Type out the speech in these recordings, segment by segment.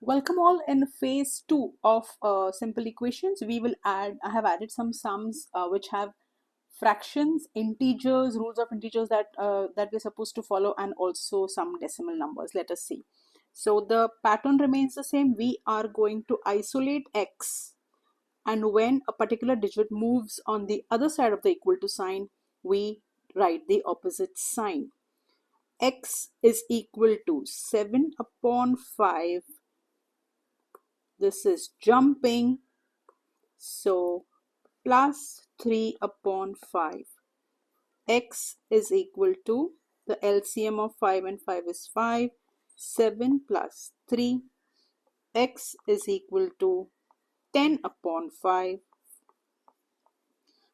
Welcome all. In phase 2 of simple equations, I have added some sums which have fractions, integers, rules of integers that we're supposed to follow, and also some decimal numbers. Let us see. So the pattern remains the same. We are going to isolate x, and when a particular digit moves on the other side of the equal to sign, we write the opposite sign. X is equal to 7 upon 5. This is jumping, so plus 3 upon 5. X is equal to, the LCM of 5 and 5 is 5. 7 plus 3. X is equal to 10 upon 5.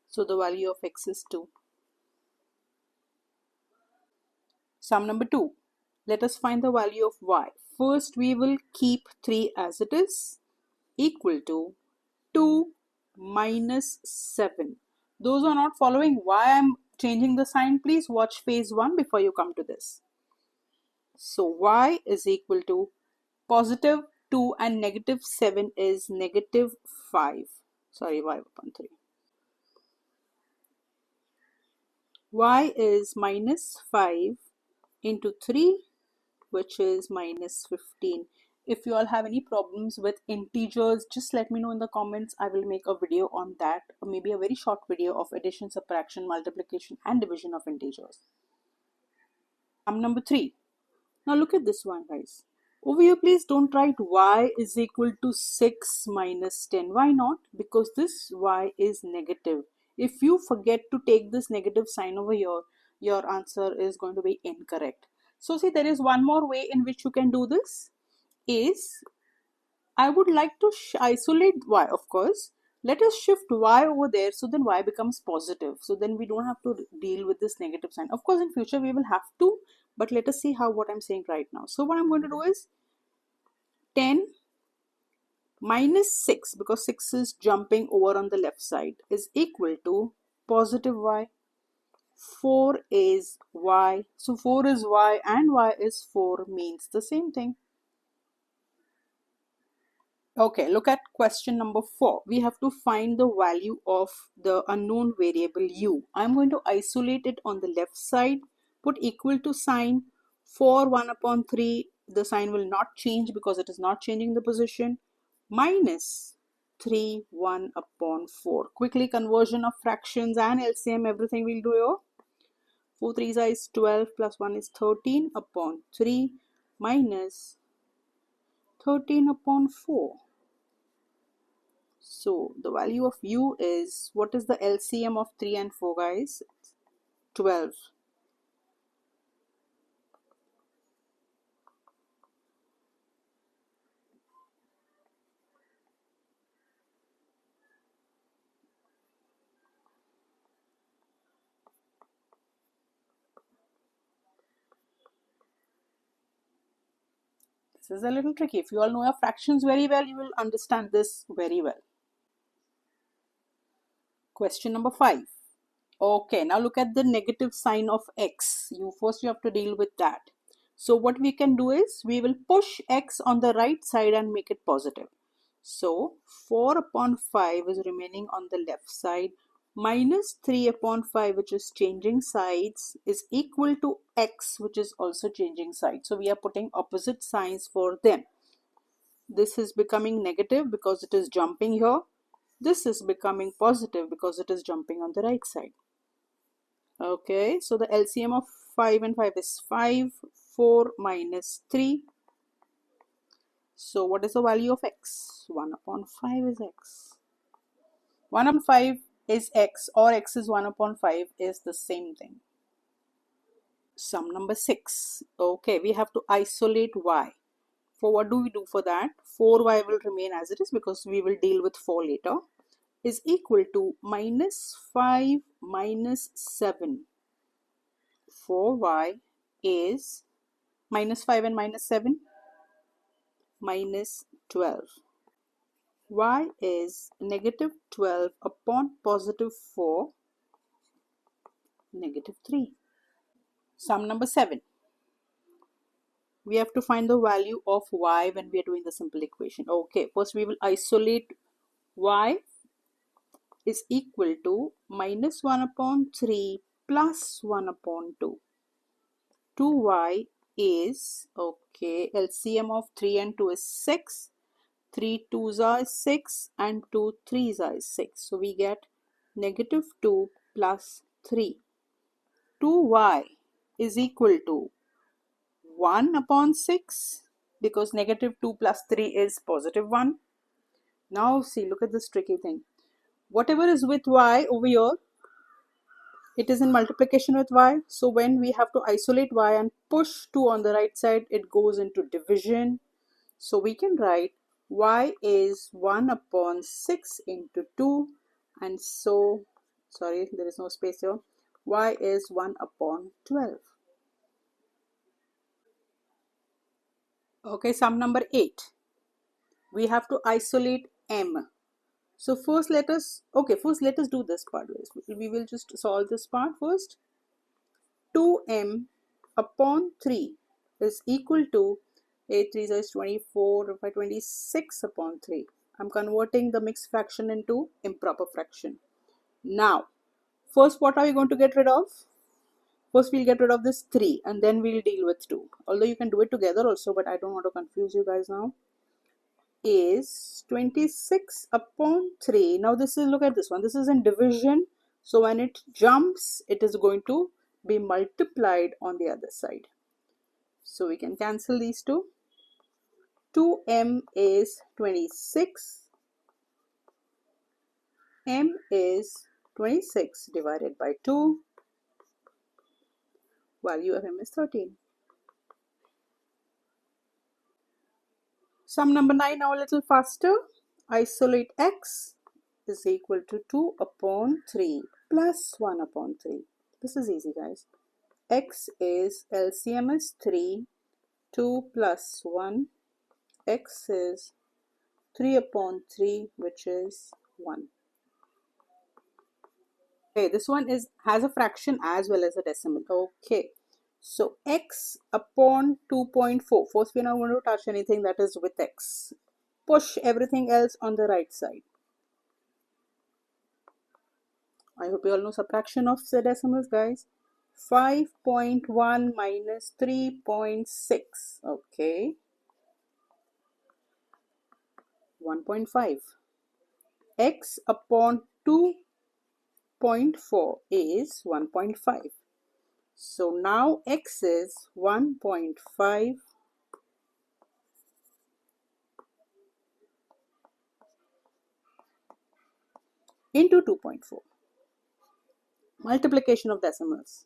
So the value of x is 2. Sum number 2. Let us find the value of y. First we will keep 3 as it is, equal to 2 minus 7. Those who are not following why I am changing the sign, please watch phase 1 before you come to this. So y is equal to positive 2 and negative 7 is negative 5. Sorry, y upon 3. Y is minus 5 into 3, which is minus 15. If you all have any problems with integers, just let me know in the comments. I will make a video on that, or maybe a very short video of addition, subtraction, multiplication and division of integers. Sum number 3. Now look at this one, guys. Over here, please don't write y is equal to 6 minus 10. Why not? Because this y is negative. If you forget to take this negative sign over here, your answer is going to be incorrect. So see, there is one more way in which you can do this. Is I would like to isolate y, of course. Let us shift y over there, so then y becomes positive. So then we don't have to deal with this negative sign. Of course, in future we will have to, but let us see what I'm saying right now. So what I'm going to do is 10 minus 6, because 6 is jumping over on the left side, is equal to positive y. 4 is y. So 4 is y and y is 4 means the same thing. Okay, look at question number 4. We have to find the value of the unknown variable u. I'm going to isolate it on the left side, put equal to sign. For 1 upon 3, the sign will not change because it is not changing the position. Minus 3, 1 upon 4. Quickly conversion of fractions and LCM, everything we'll do here. 4 3s is 12 plus 1 is 13 upon 3 minus 13 upon 4. So the value of u is, what is the LCM of 3 and 4, guys? 12. This is a little tricky. If you all know your fractions very well, you will understand this very well. Question number 5. Okay, now look at the negative sign of x. First you have to deal with that. So what we can do is, we will push x on the right side and make it positive. So 4 upon 5 is remaining on the left side, minus 3 upon 5, which is changing sides, is equal to x, which is also changing sides. So we are putting opposite signs for them. This is becoming negative because it is jumping here. This is becoming positive because it is jumping on the right side. Okay, so the LCM of 5 and 5 is 5. 4 minus 3. So what is the value of x? 1 upon 5 is x. 1 upon 5 is x, or x is 1 upon 5 is the same thing. Sum number 6. Okay, we have to isolate y. For what do we do for that? 4y will remain as it is because we will deal with 4 later. Is equal to minus 5 minus 7. 4y is minus 5 and minus 7, minus 12. Y is negative 12 upon positive 4, negative 3. Sum number 7. we have to find the value of y when we are doing the simple equation. Okay, first we will isolate y is equal to minus 1 upon 3 plus 1 upon 2. 2y is, okay, LCM of 3 and 2 is 6. 3 2s are 6 and 2 3s are 6. So we get negative 2 plus 3. 2y is equal to 1 upon 6 because negative 2 plus 3 is positive 1. Now see, look at this tricky thing. Whatever is with y over here, it is in multiplication with y. So when we have to isolate y and push 2 on the right side, it goes into division. So we can write y is 1 upon 6 into 2, and so, sorry, there is no space here, y is 1 upon 12. Okay, sum number 8. We have to isolate m. So first let us do this part. We will just solve this part first. 2m upon 3 is equal to 8 3 is 24 by 26 upon 3. I'm converting the mixed fraction into improper fraction. Now, first what are we going to get rid of? First we'll get rid of this 3 and then we'll deal with 2. Although you can do it together also, but I don't want to confuse you guys now. Is 26 upon 3. Now this is, look at this one. This is in division. So when it jumps, it is going to be multiplied on the other side. So we can cancel these two. 2m is 26. M is 26 divided by 2. Value of m is 13. Sum number 9 now a little faster. Isolate x is equal to 2 upon 3 plus 1 upon 3. This is easy, guys. X is, LCM is 3, 2 plus 1. X is 3 upon 3, which is 1. Okay, this one has a fraction as well as a decimal. Okay, so x upon 2.4. First, we're not going to touch anything that is with x. Push everything else on the right side. I hope you all know subtraction of the decimals, guys. 5.1 minus 3.6. Okay. 1.5. X upon 2.4 is 1.5. So now x is 1.5 into 2.4. Multiplication of decimals.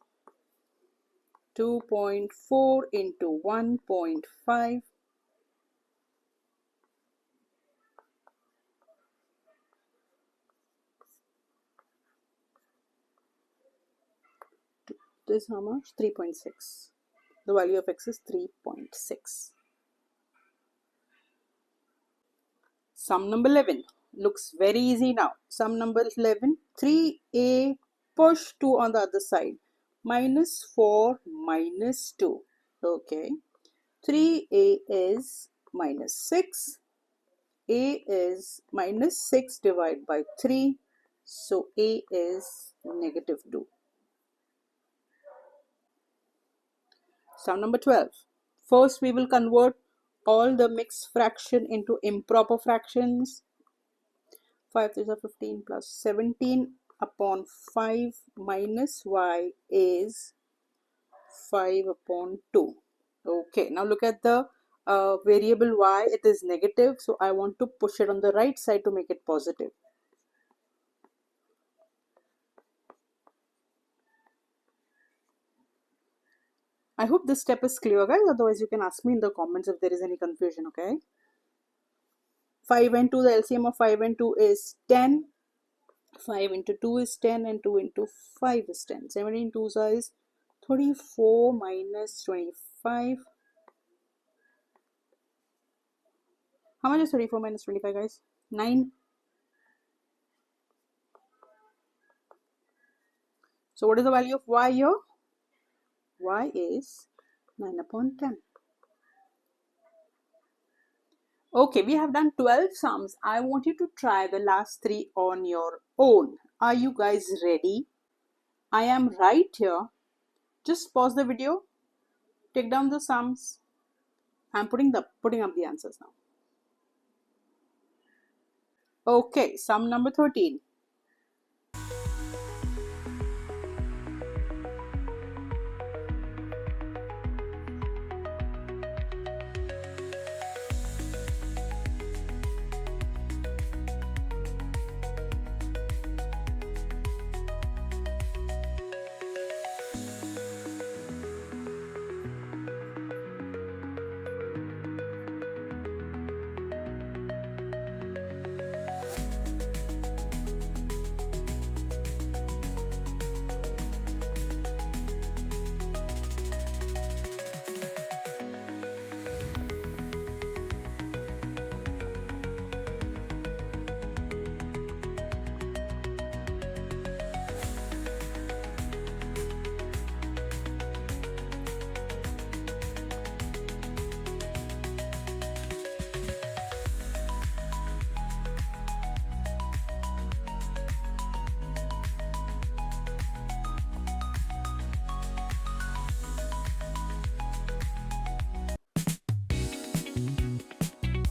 2.4 into 1.5. This is how much? 3.6. The value of x is 3.6. Sum number 11 looks very easy now. Sum number 11, 3a push 2 on the other side. Minus 4 minus 2. Okay. 3a is minus 6. A is minus 6 divided by 3. So a is negative 2. Sum number 12. First we will convert all the mixed fraction into improper fractions. 5 3 are 15 plus 17 upon 5 minus y is 5 upon 2. Okay, now look at the variable y. It is negative, so I want to push it on the right side to make it positive. I hope this step is clear, guys. Otherwise, you can ask me in the comments if there is any confusion, okay? 5 and 2, the LCM of 5 and 2 is 10. 5 into 2 is 10 and 2 into 5 is 10. 17 2s is 34 minus 25. How much is 34 minus 25, guys? 9. So what is the value of y here? Y is 9 upon 10. Okay, we have done 12 sums. I want you to try the last 3 on your own. Are you guys ready? I am right here. Just pause the video, take down the sums. I'm putting up the answers now. Okay, sum number 13.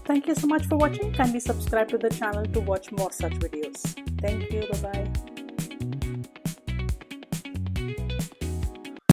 Thank you so much for watching. Kindly subscribe to the channel to watch more such videos. Thank you. Bye-bye.